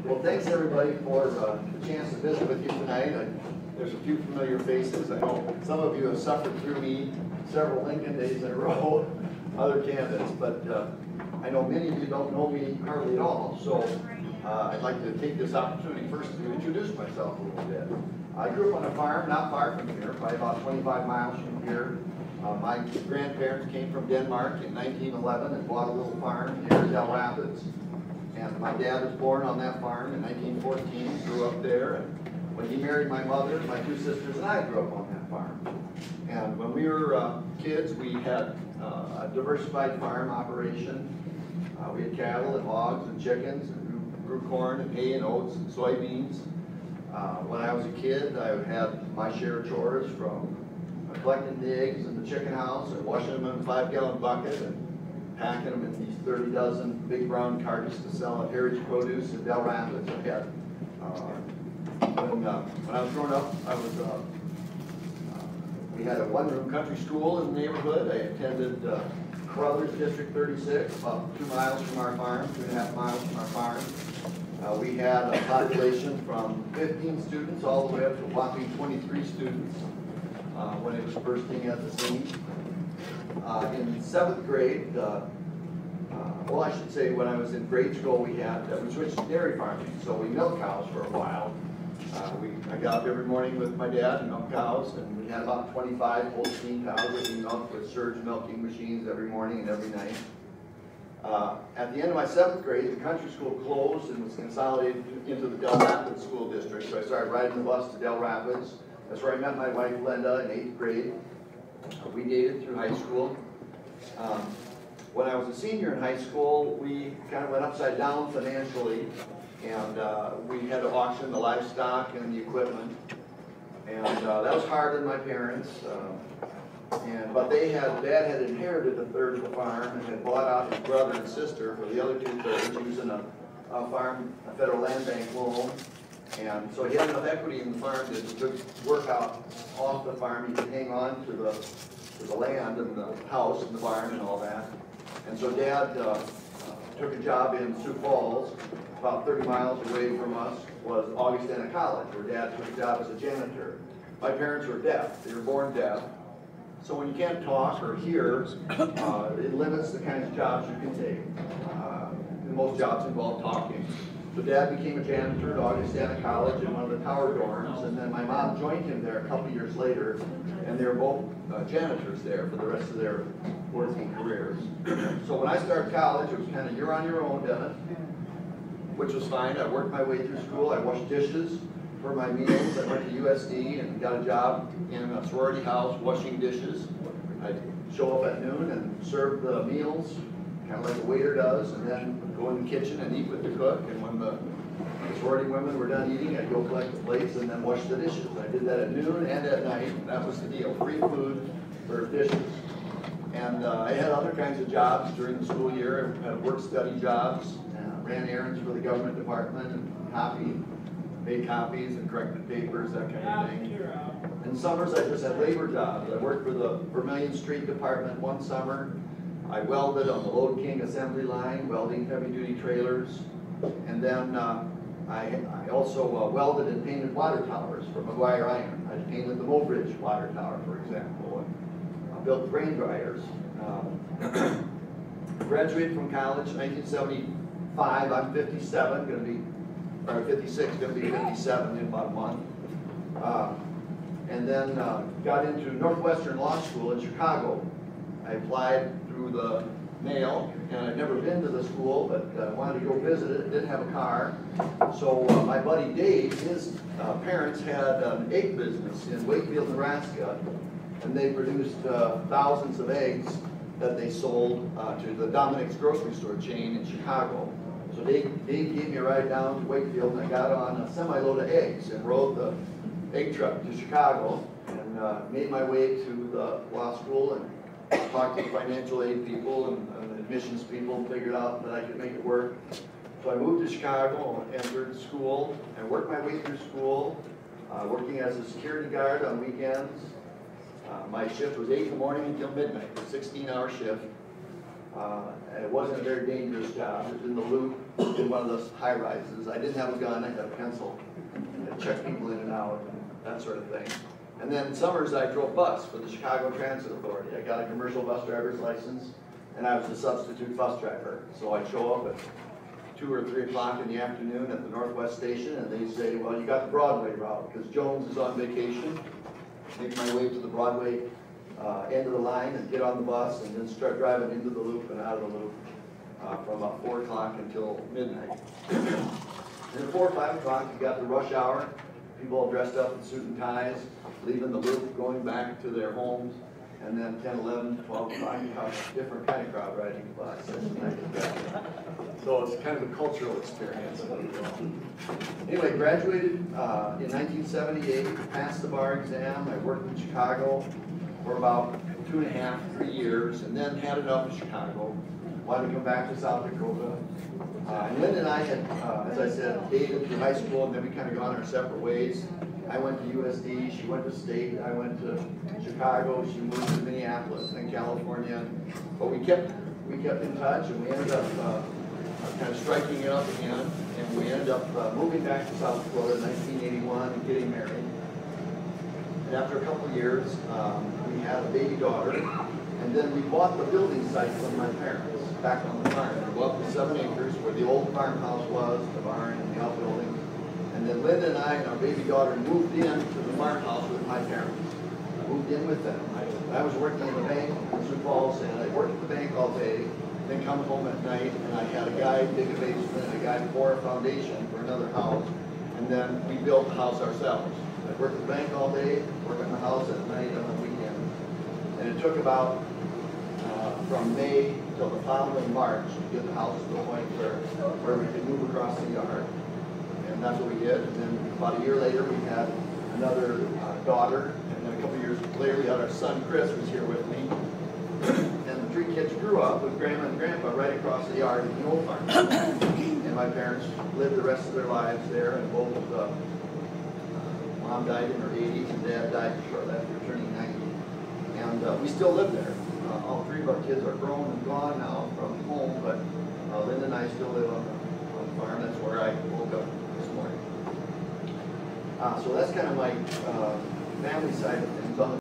Well, thanks everybody for the chance to visit with you tonight. There's a few familiar faces. I know some of you have suffered through me several Lincoln days in a row, other candidates, but I know many of you don't know me hardly at all. So I'd like to take this opportunity first to introduce myself a little bit. I grew up on a farm not far from here, probably about 25 miles from here. My grandparents came from Denmark in 1911 and bought a little farm here in Del Rapids. And my dad was born on that farm in 1914, grew up there. And when he married my mother, my two sisters and I grew up on that farm. And when we were kids, we had a diversified farm operation. We had cattle and hogs and chickens, and grew corn and hay and oats and soybeans. When I was a kid, I had my share of chores from collecting the eggs in the chicken house and washing them in a 5-gallon bucket and packing them in these 30 dozen big brown cartons to sell at Heritage Produce in Del Rapids. I had, when I was growing up, we had a one-room country school in the neighborhood. I attended Carruthers District 36, about 2 miles from our farm, 2.5 miles from our farm. We had a population from 15 students all the way up to a whopping 23 students when it was bursting at the seams. In 7th grade, well, I should say when I was in grade school, we switched to dairy farming, so we milked cows for a while. I got up every morning with my dad and milked cows, and we had about 25 Holstein cows that we milked with surge milking machines every morning and every night. At the end of my 7th grade, the country school closed and was consolidated into the Del Rapids School District, so I started riding the bus to Del Rapids. That's where I met my wife, Linda, in 8th grade. We dated through high school. When I was a senior in high school, we kind of went upside down financially, and we had to auction the livestock and the equipment. And that was hard on my parents. But Dad had inherited a third of the farm and had bought out his brother and sister for the other 2/3 using a federal land bank loan. And so he had enough equity in the farm that he took work out off the farm. He could hang on to the land and the house and the barn and all that. And so Dad took a job in Sioux Falls, about 30 miles away from us, was Augustana College, where Dad took a job as a janitor. My parents were deaf. They were born deaf. So when you can't talk or hear, it limits the kinds of jobs you can take. And most jobs involve talking. So Dad became a janitor at Augustana College in one of the tower dorms, and then my mom joined him there a couple years later, and they were both janitors there for the rest of their working careers. So when I started college, it was kind of you're on your own, Dennis, which was fine. I worked my way through school. I washed dishes for my meals. I went to USD and got a job in a sorority house washing dishes. I'd show up at noon and serve the meals, kind of like a waiter does, and then go in the kitchen and eat with the cook. And when the sorority women were done eating, I'd go collect the plates and then wash the dishes. I did that at noon and at night. That was the deal, free food for dishes. And I had other kinds of jobs during the school year. I had work-study jobs, ran errands for the government department, and made copies and corrected papers, that kind of thing. In summers, I just had labor jobs. I worked for the Vermilion Street Department one summer. I welded on the Load King assembly line, welding heavy-duty trailers. And then I also welded and painted water towers for McGuire Iron. I painted the Mobridge water tower, for example, and built grain dryers. Graduated from college in 1975. I'm 57, going to be, or 56, going to be 57 in about a month. And then got into Northwestern Law School in Chicago. I applied through the mail, and I'd never been to the school, but wanted to go visit it. Didn't have a car. So my buddy Dave, his parents had an egg business in Wakefield, Nebraska, and they produced thousands of eggs that they sold to the Dominic's grocery store chain in Chicago. So Dave gave me a ride down to Wakefield, and I got on a semi-load of eggs and rode the egg truck to Chicago and made my way to the law school and talked to financial aid people and admissions people and figured out that I could make it work. So I moved to Chicago, entered school, and worked my way through school, working as a security guard on weekends. My shift was 8 in the morning until midnight, a 16-hour shift. It wasn't a very dangerous job. It was in the loop in one of those high rises. I didn't have a gun, I had a pencil. I'd check people in and out and that sort of thing. And then in summers I drove bus for the Chicago Transit Authority. I got a commercial bus driver's license and I was a substitute bus driver. So I'd show up at 2 or 3 o'clock in the afternoon at the Northwest Station and they'd say, well, you got the Broadway route because Jones is on vacation. Make my way to the Broadway end of the line and get on the bus and then start driving into the loop and out of the loop from about 4 o'clock until midnight. And at 4 or 5 o'clock, you got the rush hour, people all dressed up in suit and ties, leaving the loop, going back to their homes, and then 10, 11, 12 o'clock, you have a different kind of crowd riding the bus. So it's kind of a cultural experience. Anyway, graduated in 1978, passed the bar exam. I worked in Chicago for about 2.5, 3 years, and then had enough of Chicago. Wanted to come back to South Dakota. And Lynn and I had, as I said, dated through high school, and then we kind of gone our separate ways. I went to USD, she went to state, I went to Chicago, she moved to Minneapolis and California. But we kept in touch, and we ended up kind of striking it up again, and we ended up moving back to South Dakota in 1981 and getting married. And after a couple of years, we had a baby daughter, and then we bought the building site from my parents back on the farm. We bought the 7 acres where the old farmhouse was, the barn and the outbuilding. And then Linda and I and our baby daughter moved in to the farmhouse with my parents. Moved in with them. I was working in the bank in Sioux Falls, and I worked at the bank all day, then come home at night, and I had a guy dig a basement and a guy pour a foundation for another house, and then we built the house ourselves. I worked at the bank all day, worked on the house at night on the weekend. And it took about from May till the following March to get the house to the point where we could move across the yard. And that's what we did. And then about a year later, we had another daughter. And then a couple years later, we had our son, Chris, who's here with me. And the 3 kids grew up with Grandma and Grandpa right across the yard in the old farm. And my parents lived the rest of their lives there. And both Mom died in her 80s and Dad died shortly after turning 90. And we still live there. All 3 of our kids are grown and gone now from home, but Linda and I still live on the farm. That's where I woke up this morning. So that's kind of my family side of things. On the